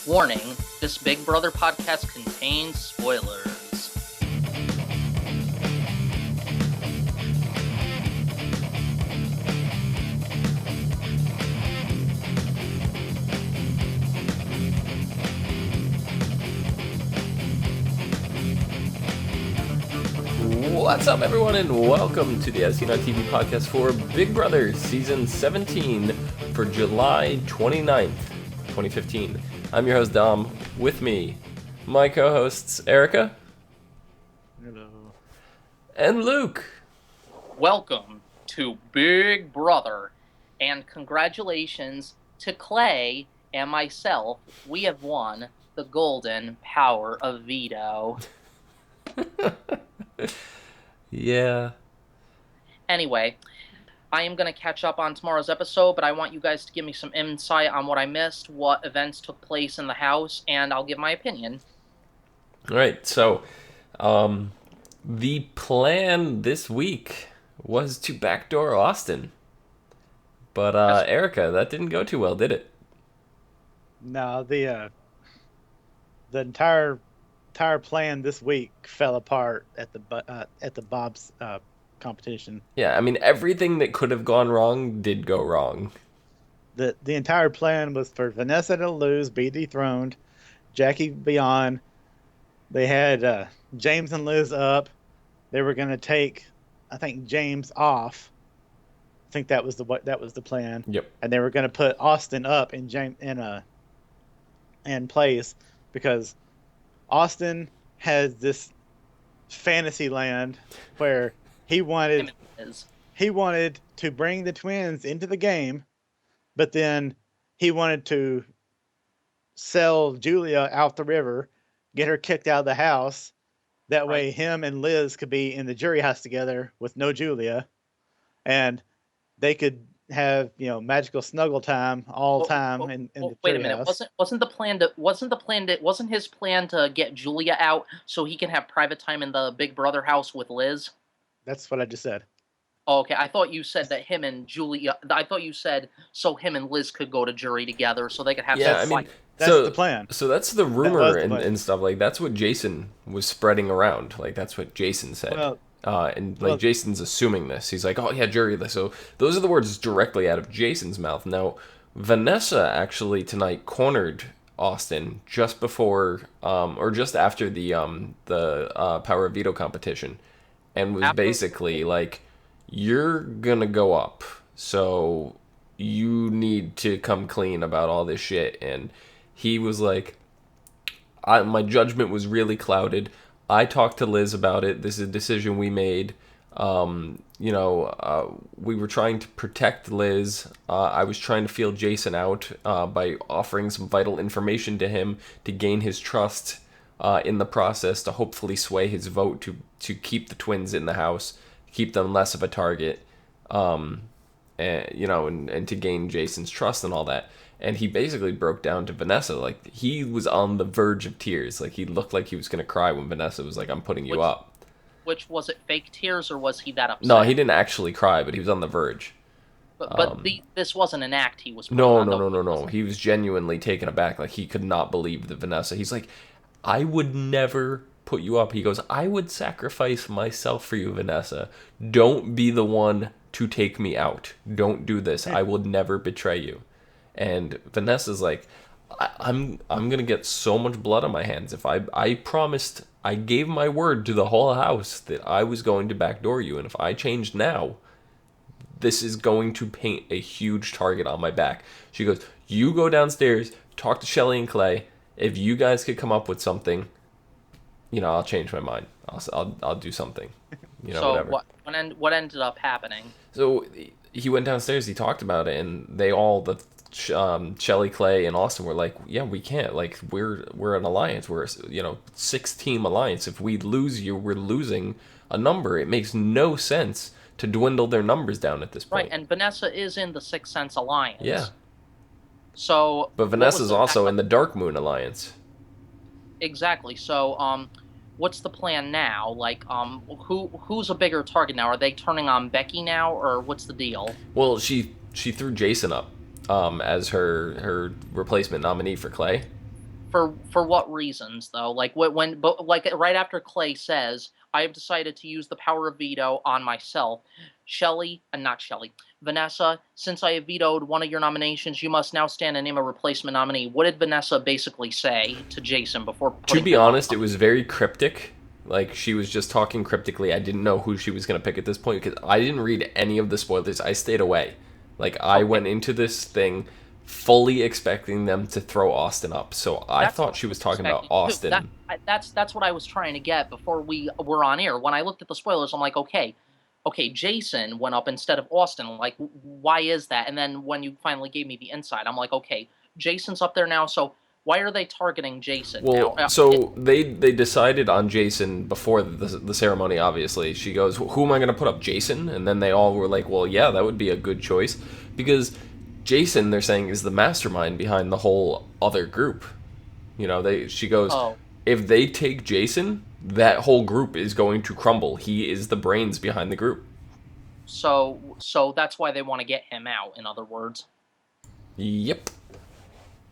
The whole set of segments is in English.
Warning, this Big Brother podcast contains spoilers. What's up, everyone, and welcome to the SC9TV podcast for Big Brother Season 17 for July 29th, 2015. I'm your host, Dom. With me, my co-hosts, Erika. Hello. And Luke. Welcome to Big Brother, and congratulations to Clay and myself. We have won the golden power of veto. Yeah. Anyway, I am going to catch up on tomorrow's episode, but I want you guys to give me some insight on what I missed, what events took place in the house, and I'll give my opinion. All right, so the plan this week was to backdoor Austin. But, Erika, that didn't go too well, did it? No, the entire plan this week fell apart at the Bob's competition. Yeah, I mean, everything that could have gone wrong did go wrong. The entire plan was for Vanessa to lose, be dethroned, Jackie beyond. They had James and Liz up. They were going to take, I think, James off. I think that was the plan. Yep. And they were going to put Austin up in place because Austin has this fantasy land where he wanted to bring the twins into the game, but then he wanted to sell Julia out the river, get her kicked out of the house. That way him and Liz could be in the jury house together with no Julia, and they could have, magical snuggle time all time in the wait a minute. house. Wasn't his plan to get Julia out so he can have private time in the Big Brother house with Liz? That's what I just said. Oh, okay, I thought you said that him and Julia. I thought you said so him and Liz could go to jury together so they could have Yeah, some fight. That's the plan. So that's the rumor and stuff. Like, that's what Jason was spreading around. Like, that's what Jason said. Jason's assuming this. He's like, oh, yeah, jury. So those are the words directly out of Jason's mouth. Now, Vanessa actually tonight cornered Austin just before, or just after the Power of Veto competition, and was basically like, you're going to go up, so you need to come clean about all this shit. And he was like, my judgment was really clouded. I talked to Liz about it. This is a decision we made. We were trying to protect Liz. I was trying to feel Jason out by offering some vital information to him to gain his trust in the process, to hopefully sway his vote to keep the twins in the house, keep them less of a target, and to gain Jason's trust and all that. And he basically broke down to Vanessa. Like, he was on the verge of tears. Like, he looked like he was going to cry when Vanessa was like, I'm putting you up. Which, was it fake tears, or was he that upset? No, he didn't actually cry, but he was on the verge. But this wasn't an act he was putting on. No. He was genuinely taken aback. Like, he could not believe that Vanessa. He's like, I would never put you up. He goes, I would sacrifice myself for you, Vanessa. Don't be the one to take me out. Don't do this. I will never betray you. And Vanessa's like, I'm gonna get so much blood on my hands if I promised, I gave my word to the whole house that I was going to backdoor you, and if I changed now, this is going to paint a huge target on my back. She goes, you go downstairs, talk to Shelly and Clay. If you guys could come up with something, I'll change my mind. I'll do something. So whatever. What ended up happening? So he went downstairs. He talked about it, and they all Shelly, Clay, and Austin were like, yeah, we can't. Like, we're an alliance. We're 6-team alliance. If we lose you, we're losing a number. It makes no sense to dwindle their numbers down at this point. Right, and Vanessa is in the Sixth Sense alliance. Yeah. So, but Vanessa's also in the Dark Moon alliance. Exactly. So, what's the plan now? Like, who's a bigger target now? Are they turning on Becky now, or what's the deal? Well, she threw Jason up as her replacement nominee for Clay. For what reasons though? Like but like right after Clay says, "I have decided to use the power of veto on myself." Not Shelley, Vanessa, since I have vetoed one of your nominations, you must now stand and name a replacement nominee. What did Vanessa basically say to Jason before To putting be him up? honest, it was very cryptic. Like, she was just talking cryptically. I didn't know who she was going to pick at this point because I didn't read any of the spoilers. I stayed away. Like, I Okay. went into this thing fully expecting them to throw Austin up. So I That's what thought she I was was talking about expecting too. Austin. That's what I was trying to get before we were on air. When I looked at the spoilers, I'm like, okay, Jason went up instead of Austin. Like, why is that? And then when you finally gave me the insight, I'm like, okay, Jason's up there now. So why are they targeting Jason now? Well, so they decided on Jason before the ceremony. Obviously, she goes, "Who am I going to put up, Jason?" And then they all were like, "Well, yeah, that would be a good choice," because Jason, they're saying, is the mastermind behind the whole other group. She goes, Oh, if they take Jason, that whole group is going to crumble. He is the brains behind the group. so that's why they want to get him out. In other words. Yep.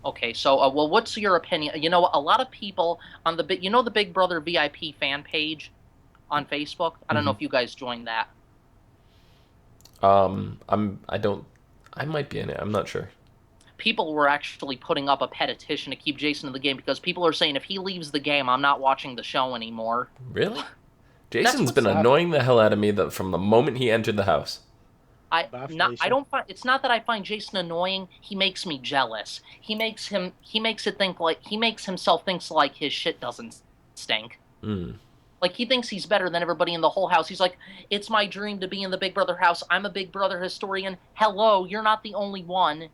Okay, so well, what's your opinion? You know, a lot of people on the Big Brother VIP fan page on Facebook. I don't know Mm-hmm. if you guys joined that. I don't. I might be in it. I'm not sure. People were actually putting up a petition to keep Jason in the game because people are saying if he leaves the game, I'm not watching the show anymore. Really? That's Jason's what's been annoying the hell out of me from the moment he entered the house. I don't find it's not that I find Jason annoying. He makes me jealous. He makes it think like he makes himself thinks like his shit doesn't stink. Mm. Like he thinks he's better than everybody in the whole house. He's like, it's my dream to be in the Big Brother house. I'm a Big Brother historian. Hello, you're not the only one.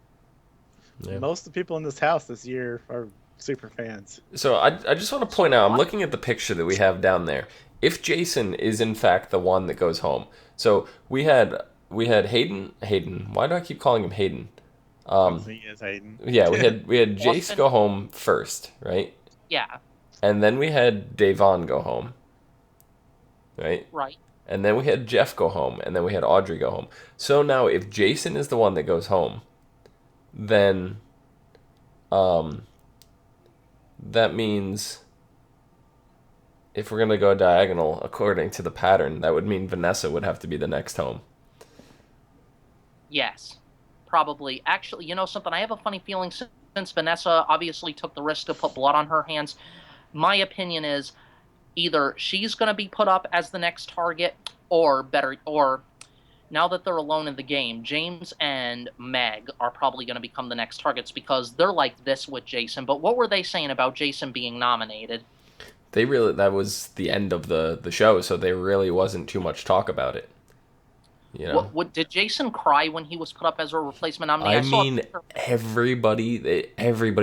Yeah. Most of the people in this house this year are super fans. So I just want to point out, I'm looking at the picture that we have down there. If Jason is in fact the one that goes home, so we had Hayden. Why do I keep calling him Hayden? He is Hayden. Yeah, we had Jace Austin? go home first, right? Yeah, And then we had Davon go home, right? right. And then we had Jeff go home, and then we had Audrey go home. So now, if Jason is the one that goes home, then um, that means if we're gonna go diagonal according to the pattern, that would mean Vanessa would have to be the next home. Yes, probably. Actually, you know something? I have a funny feeling since Vanessa obviously took the risk to put blood on her hands. My opinion is either she's going to be put up as the next target, or now that they're alone in the game, James and Meg are probably going to become the next targets because they're like this with Jason. But what were they saying about Jason being nominated? That was the end of the show, so there really wasn't too much talk about it. What did Jason cry when he was put up as a replacement nominee? I I saw a mean, picture. everybody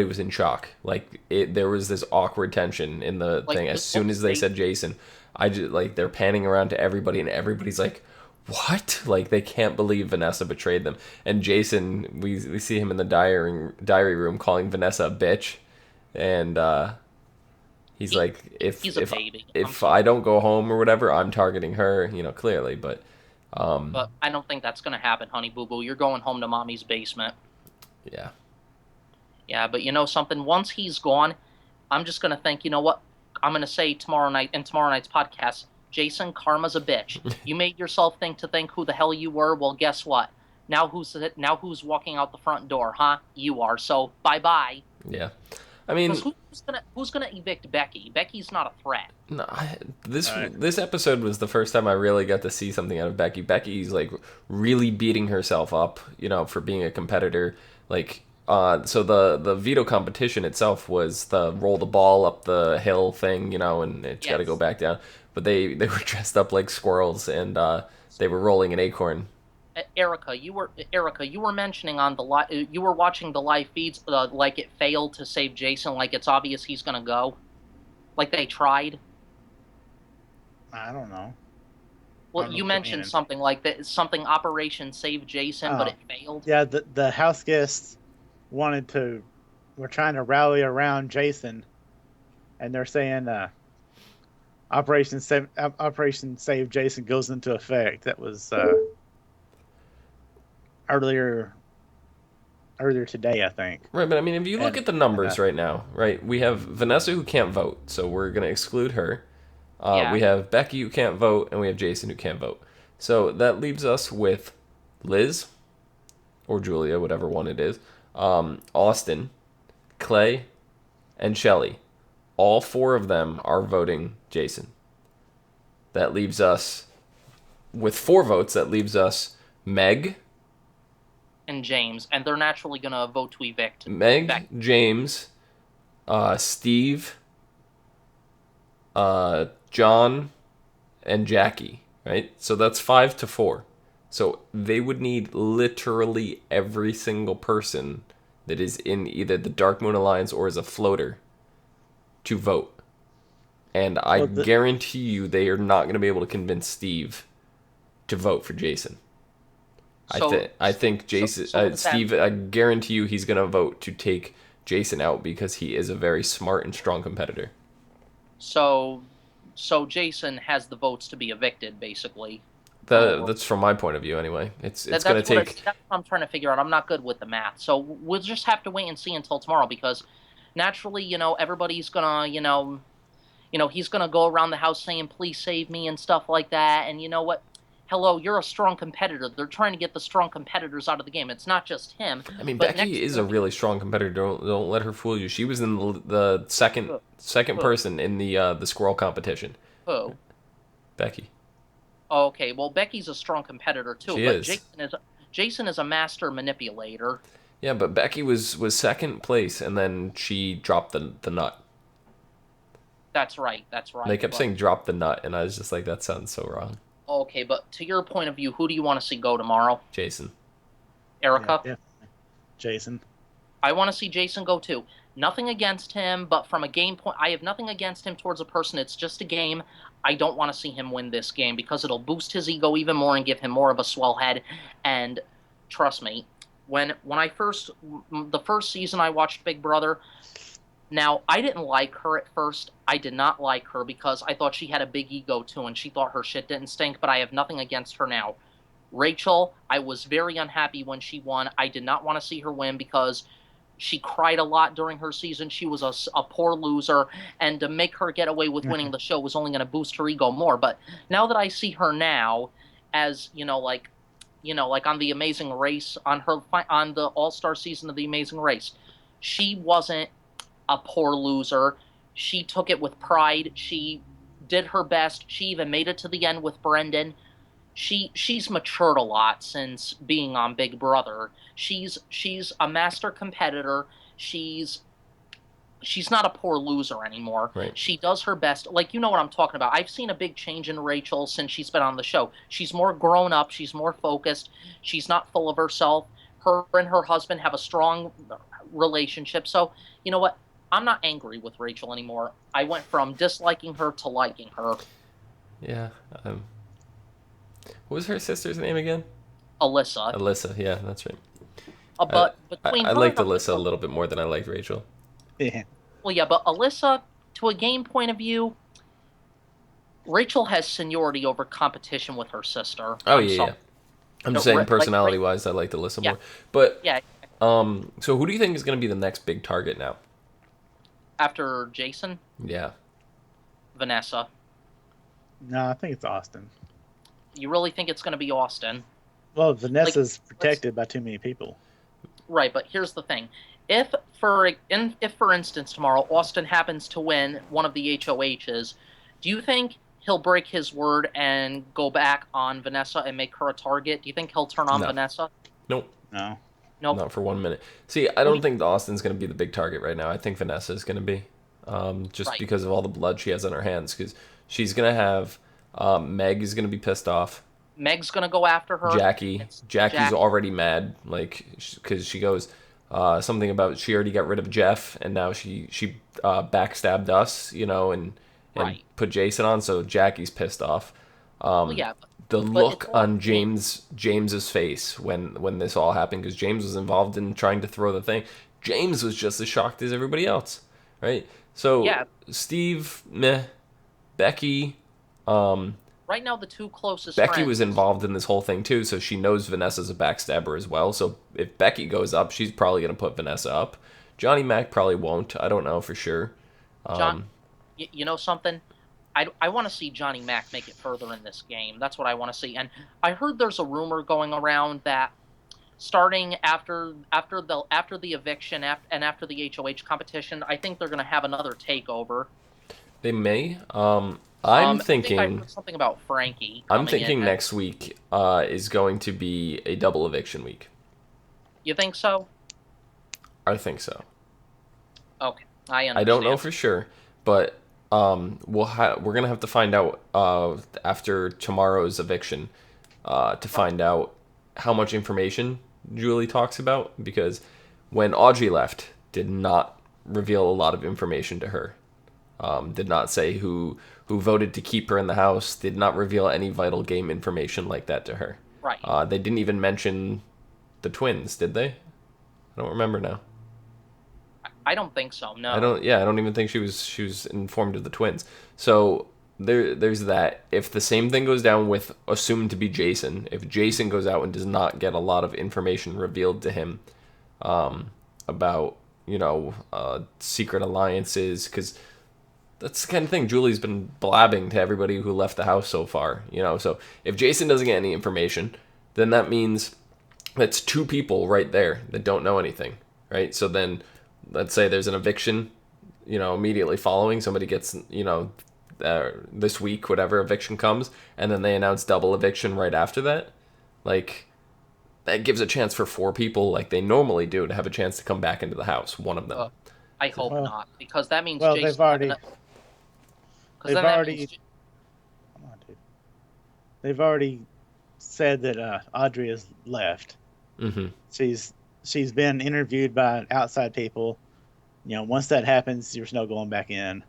was in shock. Like there was this awkward tension in the Like thing as his soon whole as they state. said Jason. I just like they're panning around to everybody, and everybody's like, "What?" Like they can't believe Vanessa betrayed them. And Jason, we see him in the diary room calling Vanessa a bitch, and he's He, like, "If he's a if baby. I'm if I sorry, don't go home or whatever, I'm targeting her." Clearly, but but I don't think that's going to happen, honey boo boo. You're going home to mommy's basement. yeah. Yeah, but you know something? Once he's gone, I'm just going to think, you know what? I'm going to say tomorrow night in tomorrow night's podcast, Jason, karma's a bitch. You made yourself think who the hell you were. Well, guess what? Now who's walking out the front door, huh? You are. So bye-bye. Yeah. I Because mean, who's gonna evict Becky? Becky's not a threat. no, this Right. this episode was the first time I really got to see something out of Becky. Becky's like really beating herself up, for being a competitor. Like, so the veto competition itself was the roll the ball up the hill thing, and it's got to go Yes. back down. But they were dressed up like squirrels, and they were rolling an acorn. Erica, you were mentioning on you were watching the live feeds like it failed to save Jason, like it's obvious he's gonna go, like they tried. I don't know. I Well, don't know you what you mentioned mean. something like that, something Operation Save Jason, but Oh, it failed. yeah. The house guests wanted to. Were trying to rally around Jason, and they're saying Operation Save Jason goes into effect. That was earlier earlier today, I think. Right, but I mean, if you look at the numbers right now, right, we have Vanessa who can't vote, so we're going to exclude her. Yeah. We have Becky who can't vote, and we have Jason who can't vote. So that leaves us with Liz, or Julia, whatever one it is, Austin, Clay, and Shelly. All 4 of them are voting Jason. That leaves us, with 4 votes, that leaves us Meg. And James. And they're naturally going to vote to evict. Meg, James, Steve, John, and Jackie, right? So that's 5-4. So they would need literally every single person that is in either the Dark Moon Alliance or as a floater to vote. And I guarantee you they are not going to be able to convince Steve to vote for Jason. I think Jason, Steve, I guarantee you he's going to vote to take Jason out because he is a very smart and strong competitor. So Jason has the votes to be evicted, basically. That's from my point of view, anyway. It's going to take. That's what I'm trying to figure out. I'm not good with the math, so we'll just have to wait and see until tomorrow because naturally, everybody's gonna, he's gonna go around the house saying, "Please save me" and stuff like that. And you know what? Hello, you're a strong competitor. They're trying to get the strong competitors out of the game. It's not just him. I mean, Becky is a really strong competitor. Don't let her fool you. She was in the second person in the squirrel competition. Who? Becky. Okay, well, Becky's a strong competitor too. She is. Jason is a master manipulator. Yeah, but Becky was second place, and then she dropped the nut. That's right. They kept saying drop the nut, and I was just like, that sounds so wrong. Okay, but to your point of view, who do you want to see go tomorrow? Jason. Erika? Yeah. Jason. I want to see Jason go too. Nothing against him, but from a game point, I have nothing against him towards a person. It's just a game. I don't want to see him win this game because it'll boost his ego even more and give him more of a swell head. And trust me, the first season I watched Big Brother, now, I didn't like her at first. I did not like her because I thought she had a big ego too, and she thought her shit didn't stink, but I have nothing against her now. Rachel, I was very unhappy when she won. I did not want to see her win because she cried a lot during her season. She was a poor loser, and to make her get away with winning the show was only going to boost her ego more. But now that I see her now as, like on The Amazing Race, on the All-Star season of The Amazing Race, she wasn't a poor loser. She took it with pride. She did her best. She even made it to the end with Brendan. She's matured a lot since being on Big Brother. She's a master competitor. She's not a poor loser anymore. Right. She does her best. Like, you know what I'm talking about. I've seen a big change in Rachel since she's been on the show. She's more grown up. She's more focused. She's not full of herself. Her and her husband have a strong relationship. So, you know what? I'm not angry with Rachel anymore. I went from disliking her to liking her. Yeah. What was her sister's name again? Alyssa, yeah, that's right. But between I liked Alyssa a little bit more than I liked Rachel. Yeah. Well, yeah, but Alyssa, to a game point of view, Rachel has seniority over competition with her sister. Oh, yeah. I'm just saying, personality-wise, I liked Alyssa more. But, yeah. So who do you think is going to be the next big target now? After Jason? Yeah. Vanessa. No, I think it's Austin. You really think it's going to be Austin? Well, Vanessa's protected by too many people. Right, but here's the thing. If, for instance, tomorrow Austin happens to win one of the HOHs, do you think he'll break his word and go back on Vanessa and make her a target? Do you think he'll turn on Vanessa? Nope. No. Nope. Not for 1 minute. See, I don't think Austin's going to be the big target right now. I think Vanessa is going to be. Because of all the blood she has on her hands. Because she's going to have... Meg is going to be pissed off. Meg's going to go after her. Jackie's already mad. Because she goes... something about she already got rid of Jeff, and now she backstabbed us, and put Jason on, so Jackie's pissed off. The look on James's face when this all happened, because James was involved in trying to throw the thing. James was just as shocked as everybody else, right? So Steve, meh. Becky, right now the two closest Becky was friends. involved in this whole thing too, so she knows Vanessa's a backstabber as well. So if Becky goes up, she's probably going to put Vanessa up. Johnny Mac probably won't. I don't know for sure. John, you know something? I want to see Johnny Mac make it further in this game. That's what I want to see. And I heard there's a rumor going around that starting after the eviction and after the HOH competition, I think they're going to have another takeover. They may. I'm thinking. I think I heard something about Frankie. I'm thinking next week is going to be a double eviction week. You think so? I think so. Okay, I understand. I don't know for sure, but we're gonna have to find out after tomorrow's eviction to find out how much information Julie talks about, because when Audrey left, did not reveal a lot of information to her. Did not say who voted to keep her in the house. Did not reveal any vital game information like that to her. Right. They didn't even mention the twins, did they? I don't remember now. I don't think so. No. I don't even think she was informed of the twins. So there's that. If the same thing goes down with assumed to be Jason, if Jason goes out and does not get a lot of information revealed to him about secret alliances, because that's the kind of thing Julie's been blabbing to everybody who left the house so far. So if Jason doesn't get any information, then that means that's two people right there that don't know anything, right? So then, let's say there's an eviction, immediately following, somebody gets, this week, whatever eviction comes, and then they announce double eviction right after that. Like, that gives a chance for four people, like they normally do, to have a chance to come back into the house, one of them. I hope not, because that means Jason. They've already said that Audrey has left. Mm-hmm. She's been interviewed by outside people. Once that happens, there's no going back in.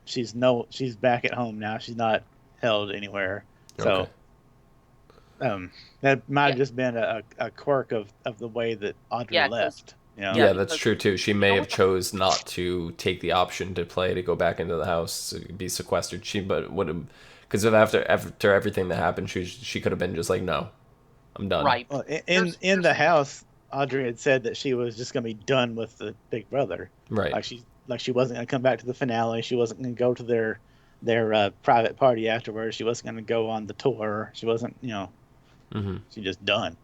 She's back at home now. She's not held anywhere. So, that might have just been a quirk of the way that Audrey left. Yeah, that's true too. She may have chose not to take the option to play, to go back into the house, be sequestered. But would have, because after everything that happened, she could have been just like, no, I'm done. Right. Well, in the house, Audrey had said that she was just going to be done with the Big Brother. Right. Like she wasn't going to come back to the finale. She wasn't going to go to their private party afterwards. She wasn't going to go on the tour. She wasn't, Mm-hmm. She's just done.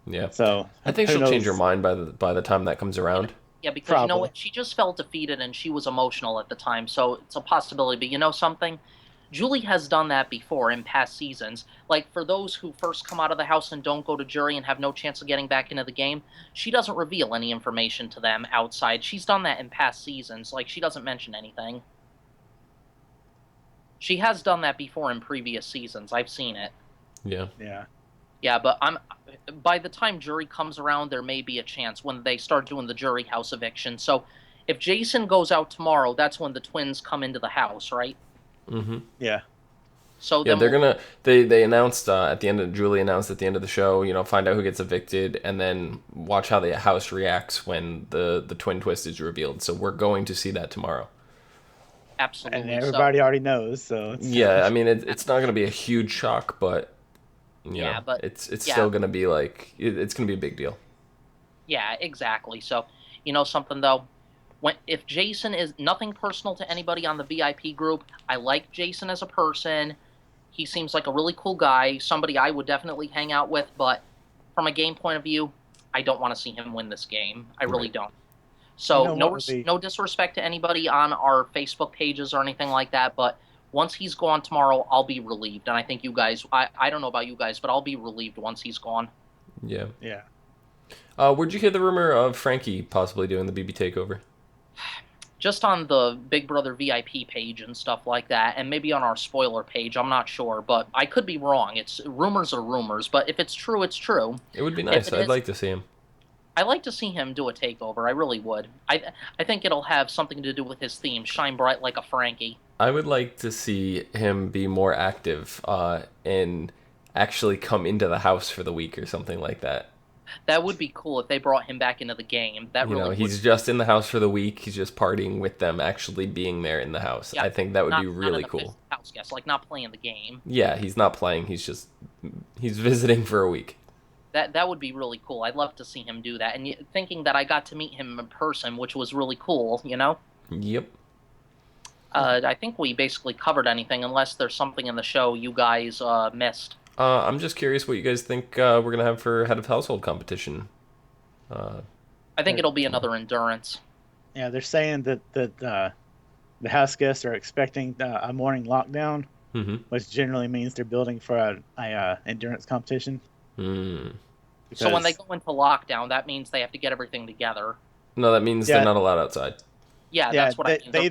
Yeah. So I think she'll change her mind by the time that comes around. Yeah, because you know what? She just felt defeated and she was emotional at the time, so it's a possibility. But you know something? Julie has done that before in past seasons. Like, for those who first come out of the house and don't go to jury and have no chance of getting back into the game, she doesn't reveal any information to them outside. She's done that in past seasons. Like, she doesn't mention anything. She has done that before in previous seasons. I've seen it. Yeah. Yeah. Yeah, but by the time jury comes around, there may be a chance when they start doing the jury house eviction. So if Jason goes out tomorrow, that's when the twins come into the house, right? Mm-hmm. Yeah. So yeah, they're gonna they announced at the end of Julie announced at the end of the show, find out who gets evicted, and then watch how the house reacts when the twin twist is revealed. So we're going to see that tomorrow. Absolutely. And everybody already knows. So yeah, I mean it's not gonna be a huge shock, but but it's still gonna be like it's gonna be a big deal. Yeah, exactly. So something though. If Jason is nothing personal to anybody on the VIP group, I like Jason as a person. He seems like a really cool guy, somebody I would definitely hang out with, but from a game point of view, I don't want to see him win this game. I really don't. So no disrespect to anybody on our Facebook pages or anything like that, but once he's gone tomorrow, I'll be relieved. And I think you guys, I don't know about you guys, but I'll be relieved once he's gone. Yeah. Yeah. Where'd you hear the rumor of Frankie possibly doing the BB takeover? Just on the Big Brother VIP page and stuff like that, and maybe on our spoiler page. I'm not sure, but I could be wrong. Rumors are rumors, but if it's true, it's true. It would be nice. I'd like to see him. I'd like to see him do a takeover. I really would. I think it'll have something to do with his theme, Shine Bright Like a Frankie. I would like to see him be more active and actually come into the house for the week or something like that. That would be cool if they brought him back into the game. That really he's just in the house for the week. He's just partying with them, actually being there in the house. Yeah, I think that would be really not cool. House guest, like not playing the game. Yeah, he's not playing. He's visiting for a week. That would be really cool. I'd love to see him do that. And thinking that I got to meet him in person, which was really cool, Yep. I think we basically covered anything, unless there's something in the show you guys missed. I'm just curious what you guys think we're going to have for head of household competition. I think it'll be another endurance. Yeah, they're saying that the house guests are expecting a morning lockdown, which generally means they're building for a endurance competition. So when they go into lockdown, that means they have to get everything together. No, that means they're not allowed outside. Yeah, that's what I mean. They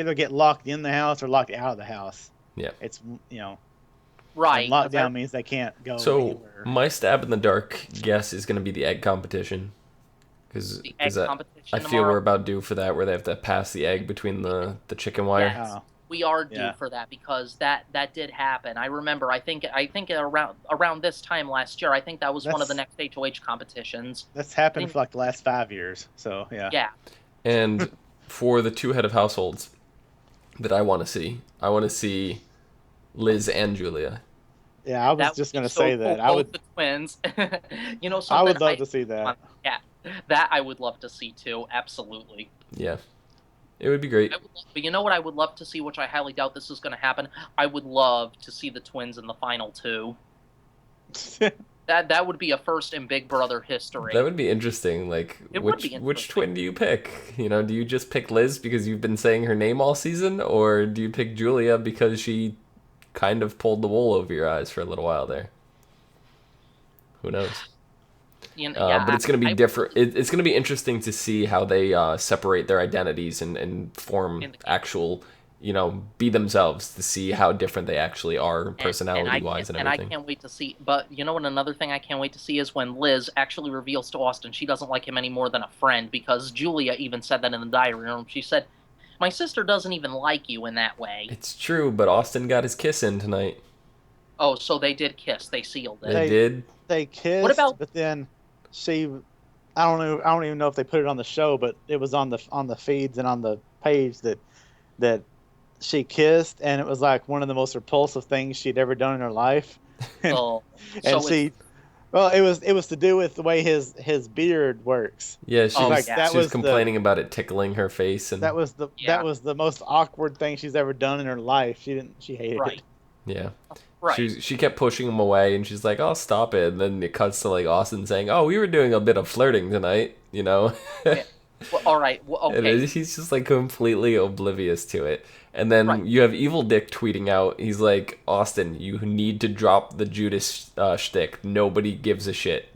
either get locked in the house or locked out of the house. Yeah. It's right. Lockdown means they can't go anywhere. My stab in the dark guess is going to be the egg competition. Because I feel we're about due for that, where they have to pass the egg between the chicken wire. Yes. We are due for that, because that did happen. I remember. I think around this time last year, I think that was one of the next HOH competitions. That's happened for like the last 5 years. So yeah. Yeah. And for the 2 head of households that I want to see Liz and Julia. Yeah, I was just gonna say that. I would the twins. Something I would love to see that. Yeah, that I would love to see too. Absolutely. Yeah. It would be great. But you know what I would love to see, which I highly doubt this is going to happen? I would love to see the twins in the final 2. That would be a first in Big Brother history. That would be interesting. Like, which twin do you pick? Do you just pick Liz because you've been saying her name all season? Or do you pick Julia because she kind of pulled the wool over your eyes for a little while there? Who knows? But it's going to be different. It's going to be interesting to see how they separate their identities and form actual, be themselves, to see how different they actually are personality-wise and everything. And I can't wait to see. But you know what? Another thing I can't wait to see is when Liz actually reveals to Austin she doesn't like him any more than a friend, because Julia even said that in the diary room. She said, "My sister doesn't even like you in that way." It's true, but Austin got his kiss in tonight. Oh, so they did kiss. They sealed it. They did. They kissed, but then I don't even know if they put it on the show, but it was on the feeds and on the page that she kissed, and it was like one of the most repulsive things she'd ever done in her life. It was to do with the way his beard works. Yeah, she was complaining about it tickling her face, and that was the most awkward thing she's ever done in her life. She hated it. Yeah. Right. She kept pushing him away, and she's like, "Oh, stop it!" And then it cuts to like Austin saying, "Oh, we were doing a bit of flirting tonight, Yeah. Well, all right. Well, okay. And he's just like completely oblivious to it. And then you have Evil Dick tweeting out. He's like, "Austin, you need to drop the Judas shtick. Nobody gives a shit."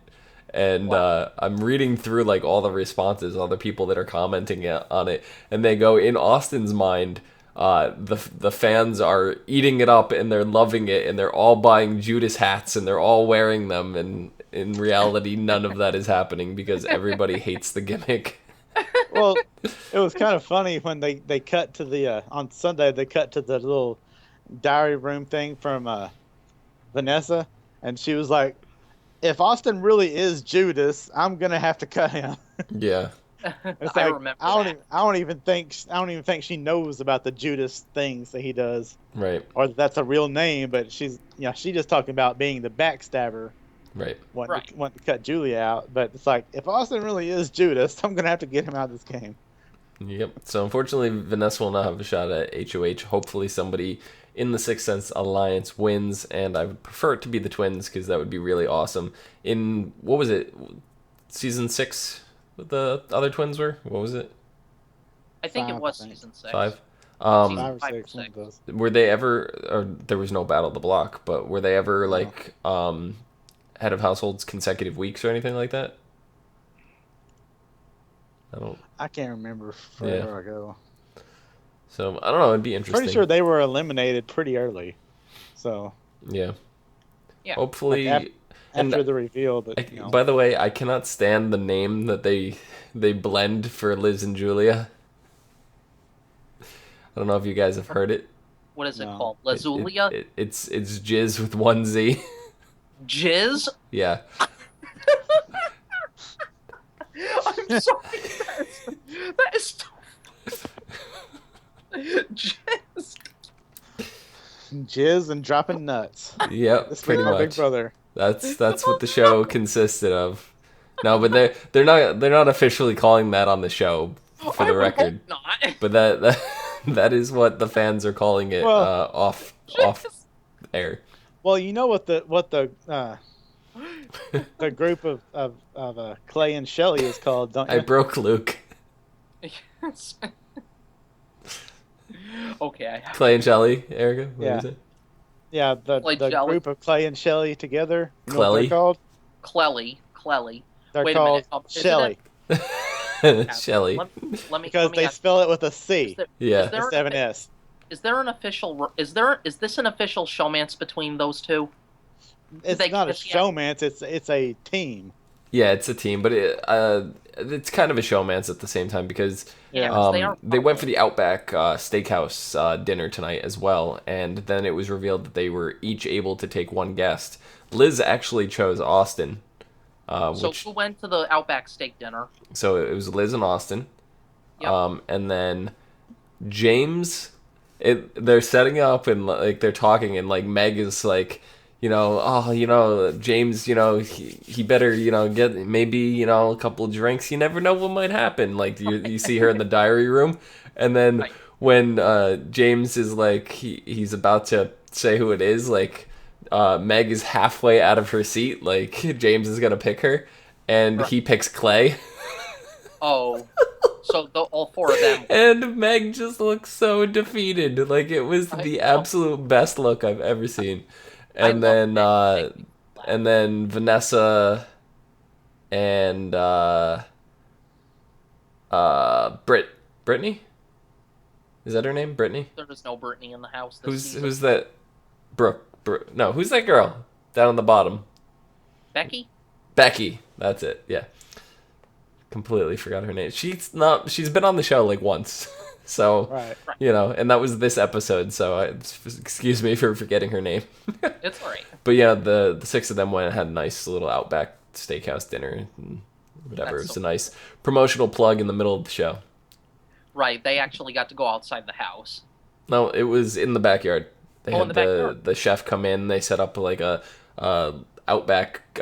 And I'm reading through like all the responses, all the people that are commenting on it, and they go, in Austin's mind, the fans are eating it up and they're loving it and they're all buying Judas hats and they're all wearing them, and in reality none of that is happening because everybody hates the gimmick. Well, it was kind of funny when they cut to the on Sunday, they cut to the little diary room thing from Vanessa, and she was like, "If Austin really is Judas, I'm gonna have to cut him." Yeah. It's like, I don't even think she knows about the Judas things that he does, right? Or that's a real name, but she's just talking about being the backstabber, right? Want to cut Julia out, but it's like, if Austin really is Judas, I'm gonna have to get him out of this game. Yep. So unfortunately, Vanessa will not have a shot at HOH. Hopefully, somebody in the Sixth Sense Alliance wins, and I would prefer it to be the twins because that would be really awesome. In what was it, season 6? The other twins were? What was it? I think it was season 6. 5. Season 5 or 6. Were they ever? Or there was no Battle of the Block, but were they ever like head of households consecutive weeks or anything like that? I can't remember forever ago. So I don't know. It'd be interesting. Pretty sure they were eliminated pretty early. So yeah. Hopefully. After the reveal, but by the way, I cannot stand the name that they blend for Liz and Julia. I don't know if you guys have heard it. What is it called? Lazulia? It's Jizz with one Z. Jizz? Yeah. I'm sorry. That is Jizz and dropping nuts. Yep, This pretty much. Big Brother. That's what the show consisted of. No, but they're not officially calling that on the show, for the record. Hope not. But that is what the fans are calling it, off air. Well, you know what the group of Clay and Shelley is called, don't you? I broke Luke. Yes. Okay. Clay and Shelley, Erika. What is it? Yeah, the group of Clay and Shelley together. You know what they're called? Clelly. They're Wait called a minute. Shelley. Shelley. Let me because they spell it with a C. Yeah. Instead of an S. Is this an official showmance between those two? It's not a showmance. It's a team. Yeah, it's a team, but it's kind of a showmance at the same time because they went for the Outback Steakhouse dinner tonight as well, and then it was revealed that they were each able to take one guest. Liz actually chose Austin. So who went to the Outback steak dinner? So it was Liz and Austin. Yep. And then James, they're setting up and like they're talking and like Meg is like, James, he better, get maybe, a couple of drinks. You never know what might happen. Like you see her in the diary room. And then when James is like, he's about to say who it is, like Meg is halfway out of her seat. Like James is going to pick her and he picks Clay. Oh, so all four of them. And Meg just looks so defeated. Like it was the absolute best look I've ever seen. And then Vanessa and Brittany? Is that her name? Brittany? There was no Brittany in the house. Who's that? Brooke. No, who's that girl down on the bottom? Becky. That's it. Yeah. Completely forgot her name. She's been on the show like once. So, and that was this episode, so excuse me for forgetting her name. It's all right. But yeah, the six of them went and had a nice little Outback Steakhouse dinner and whatever. It was a nice promotional plug in the middle of the show. Right, they actually got to go outside the house. No, it was in the backyard. They had in the backyard. The chef come in, they set up like a Outback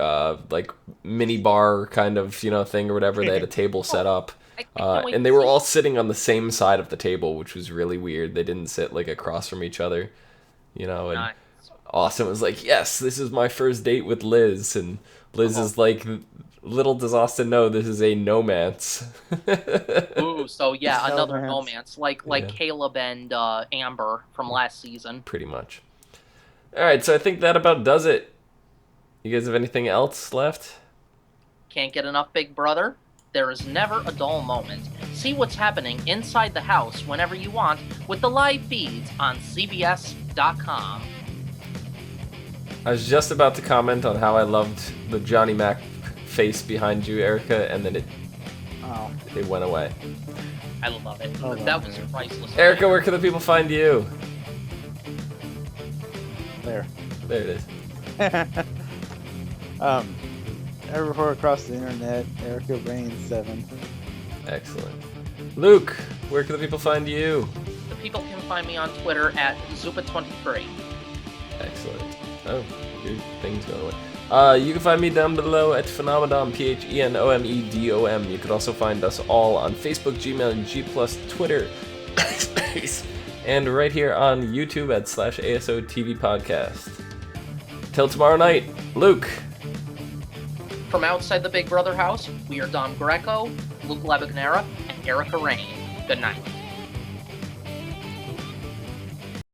like mini bar kind of, thing or whatever. They had a table set up. And they were all sitting on the same side of the table, which was really weird. They didn't sit like across from each other, and nice. Austin was like, yes, this is my first date with Liz. And Liz is like, little does Austin know this is a no-mance. Ooh, so yeah, another no-mance. Like Caleb and Amber from last season. Pretty much. All right, so I think that about does it. You guys have anything else left? Can't get enough Big Brother? There is never a dull moment. See what's happening inside the house whenever you want with the live feeds on CBS.com. I was just about to comment on how I loved the Johnny Mac face behind you, Erika, and then it went away. I love it. That was priceless. Erika, where can the people find you? There it is. Everywhere across the internet, Erika Rain 7. Excellent. Luke, where can the people find you? The people can find me on Twitter at Zupa23. Excellent. Oh, your thing's going away. You can find me down below at Phenomedom, PHENOMEDOM. You can also find us all on Facebook, Gmail, G+, Twitter, and right here on YouTube at /ASOTV Podcast. Till tomorrow night, Luke. From outside the Big Brother house, we are Dom Greco, Luke Labagnera, and Erika Rain. Good night.